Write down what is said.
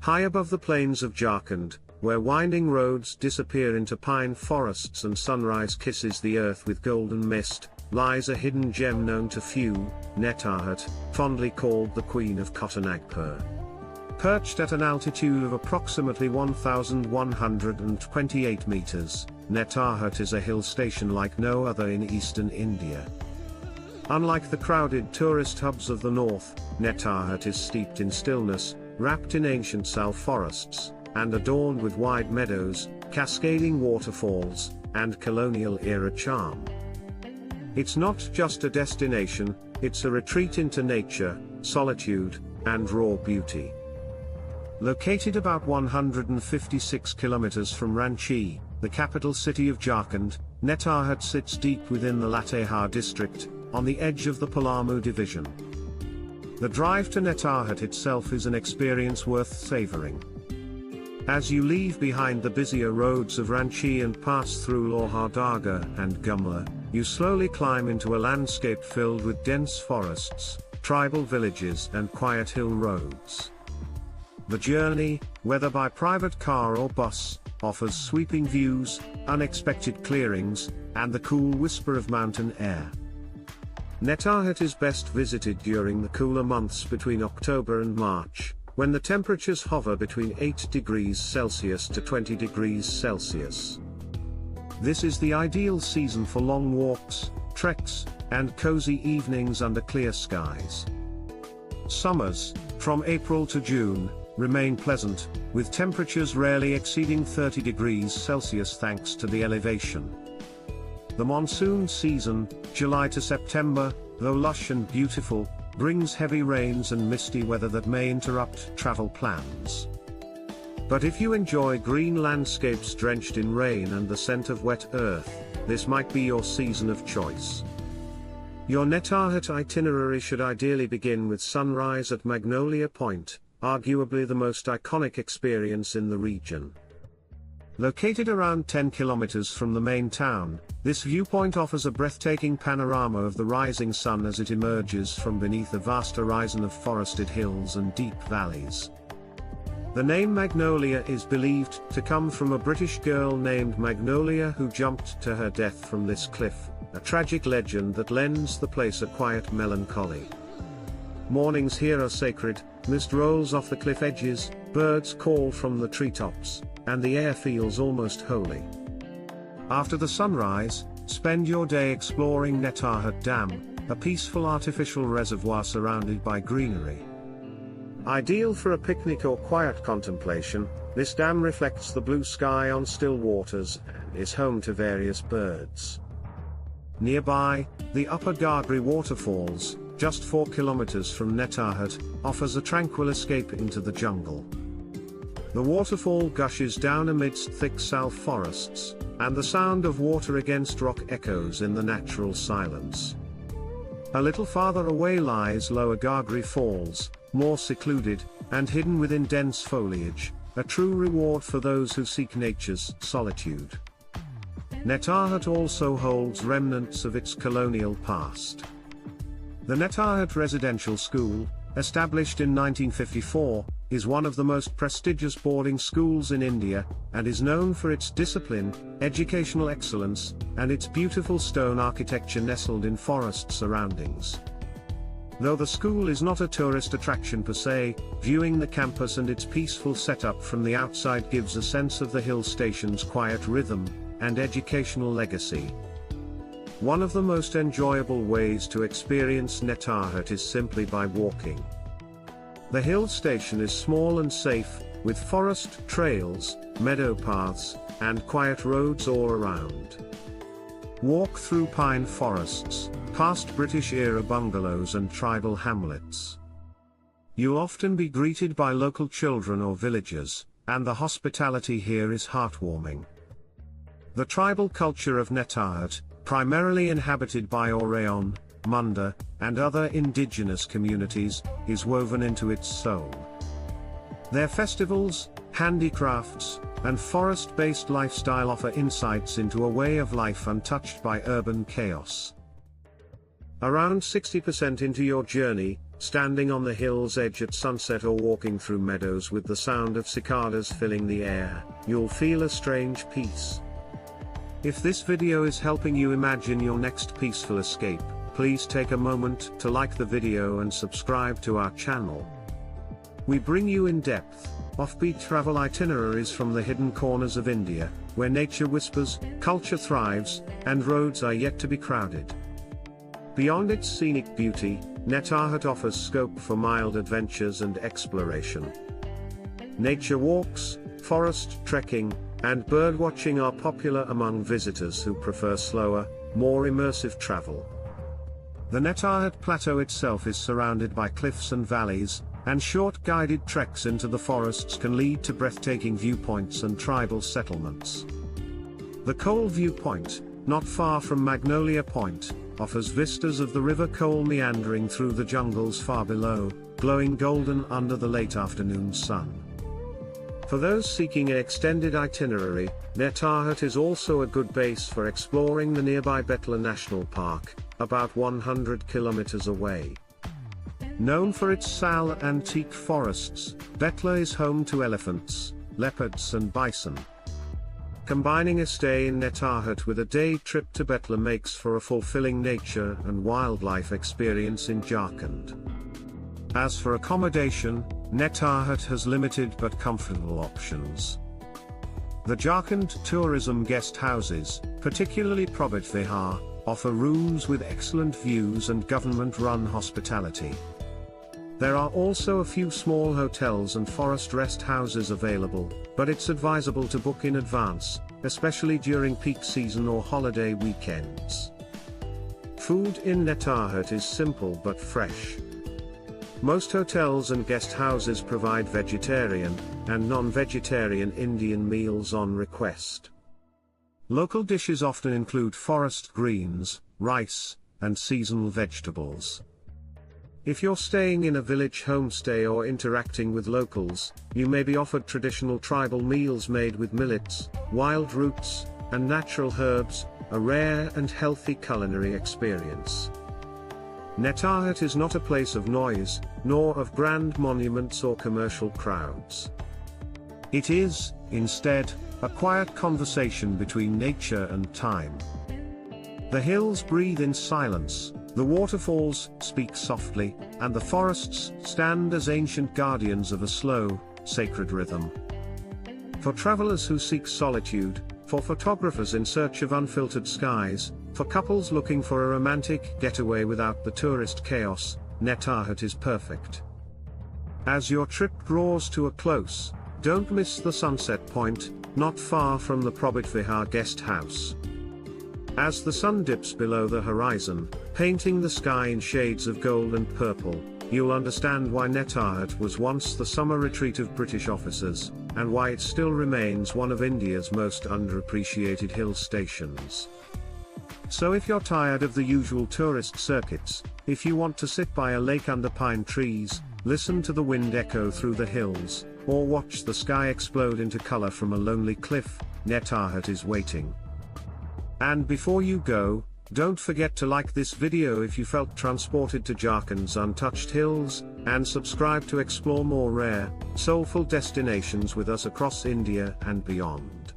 High above the plains of Jharkhand, where winding roads disappear into pine forests and sunrise kisses the earth with golden mist, lies a hidden gem known to few, Netarhat, fondly called the Queen of Chotanagpur. Perched at an altitude of approximately 1,128 meters, Netarhat is a hill station like no other in eastern India. Unlike the crowded tourist hubs of the north, Netarhat is steeped in stillness, wrapped in ancient sal forests, and adorned with wide meadows, cascading waterfalls, and colonial-era charm. It's not just a destination, it's a retreat into nature, solitude, and raw beauty. Located about 156 kilometers from Ranchi, the capital city of Jharkhand, Netarhat sits deep within the Latehar district, on the edge of the Palamu division. The drive to Netarhat itself is an experience worth savoring. As you leave behind the busier roads of Ranchi and pass through Lohardaga and Gumla, you slowly climb into a landscape filled with dense forests, tribal villages and quiet hill roads. The journey, whether by private car or bus, offers sweeping views, unexpected clearings, and the cool whisper of mountain air. Netarhat is best visited during the cooler months between October and March, when the temperatures hover between 8 degrees Celsius to 20 degrees Celsius. This is the ideal season for long walks, treks, and cozy evenings under clear skies. Summers, from April to June, remain pleasant, with temperatures rarely exceeding 30 degrees Celsius thanks to the elevation. The monsoon season, July to September, though lush and beautiful, brings heavy rains and misty weather that may interrupt travel plans. But if you enjoy green landscapes drenched in rain and the scent of wet earth, this might be your season of choice. Your Netarhat itinerary should ideally begin with sunrise at Magnolia Point, arguably the most iconic experience in the region. Located around 10 kilometers from the main town, this viewpoint offers a breathtaking panorama of the rising sun as it emerges from beneath a vast horizon of forested hills and deep valleys. The name Magnolia is believed to come from a British girl named Magnolia who jumped to her death from this cliff, a tragic legend that lends the place a quiet melancholy. Mornings here are sacred, mist rolls off the cliff edges, birds call from the treetops, and the air feels almost holy. After the sunrise, spend your day exploring Netarhat Dam, a peaceful artificial reservoir surrounded by greenery. Ideal for a picnic or quiet contemplation, this dam reflects the blue sky on still waters and is home to various birds. Nearby, the upper Ghaghri Waterfalls, just 4 kilometers from Netarhat, offers a tranquil escape into the jungle. The waterfall gushes down amidst thick sal forests, and the sound of water against rock echoes in the natural silence. A little farther away lies Lower Ghaghri Falls, more secluded, and hidden within dense foliage, a true reward for those who seek nature's solitude. Netarhat also holds remnants of its colonial past. The Netarhat Residential School, established in 1954, is one of the most prestigious boarding schools in India, and is known for its discipline, educational excellence, and its beautiful stone architecture nestled in forest surroundings. Though the school is not a tourist attraction per se, viewing the campus and its peaceful setup from the outside gives a sense of the hill station's quiet rhythm and educational legacy. One of the most enjoyable ways to experience Netarhat is simply by walking. The hill station is small and safe, with forest trails, meadow paths, and quiet roads all around. Walk through pine forests, past British-era bungalows and tribal hamlets. You'll often be greeted by local children or villagers, and the hospitality here is heartwarming. The tribal culture of Netarhat, primarily inhabited by Oraon, Munda, and other indigenous communities, is woven into its soul. Their festivals, handicrafts, and forest-based lifestyle offer insights into a way of life untouched by urban chaos. Around 60% into your journey, standing on the hill's edge at sunset or walking through meadows with the sound of cicadas filling the air, you'll feel a strange peace. If this video is helping you imagine your next peaceful escape, please take a moment to like the video and subscribe to our channel. We bring you in-depth, offbeat travel itineraries from the hidden corners of India, where nature whispers, culture thrives, and roads are yet to be crowded. Beyond its scenic beauty, Netarhat offers scope for mild adventures and exploration. Nature walks, forest trekking, and birdwatching are popular among visitors who prefer slower, more immersive travel. The Netarhat Plateau itself is surrounded by cliffs and valleys, and short guided treks into the forests can lead to breathtaking viewpoints and tribal settlements. The Cole viewpoint, not far from Magnolia Point, offers vistas of the River Cole meandering through the jungles far below, glowing golden under the late afternoon sun. For those seeking an extended itinerary, Netarhat is also a good base for exploring the nearby Betla National Park, about 100 kilometers away. Known for its sal antique forests, Betla is home to elephants, leopards and bison. Combining a stay in Netarhat with a day trip to Betla makes for a fulfilling nature and wildlife experience in Jharkhand. As for accommodation, Netarhat has limited but comfortable options. The Jharkhand tourism guest houses, particularly Probit Vihar, offer rooms with excellent views and government-run hospitality. There are also a few small hotels and forest rest houses available, but it's advisable to book in advance, especially during peak season or holiday weekends. Food in Netarhat is simple but fresh. Most hotels and guest houses provide vegetarian and non-vegetarian Indian meals on request. Local dishes often include forest greens, rice, and seasonal vegetables. If you're staying in a village homestay or interacting with locals, you may be offered traditional tribal meals made with millets, wild roots, and natural herbs, a rare and healthy culinary experience. Netarhat is not a place of noise, nor of grand monuments or commercial crowds. It is, instead, a quiet conversation between nature and time. The hills breathe in silence, the waterfalls speak softly, and the forests stand as ancient guardians of a slow, sacred rhythm. For travelers who seek solitude, for photographers in search of unfiltered skies, for couples looking for a romantic getaway without the tourist chaos, Netarhat is perfect. As your trip draws to a close, don't miss the sunset point, not far from the Probit Vihar guest house. As the sun dips below the horizon, painting the sky in shades of gold and purple, you'll understand why Netarhat was once the summer retreat of British officers, and why it still remains one of India's most underappreciated hill stations. So if you're tired of the usual tourist circuits, if you want to sit by a lake under pine trees, listen to the wind echo through the hills, or watch the sky explode into color from a lonely cliff, Netarhat is waiting. And before you go, don't forget to like this video if you felt transported to Jharkhand's untouched hills, and subscribe to explore more rare, soulful destinations with us across India and beyond.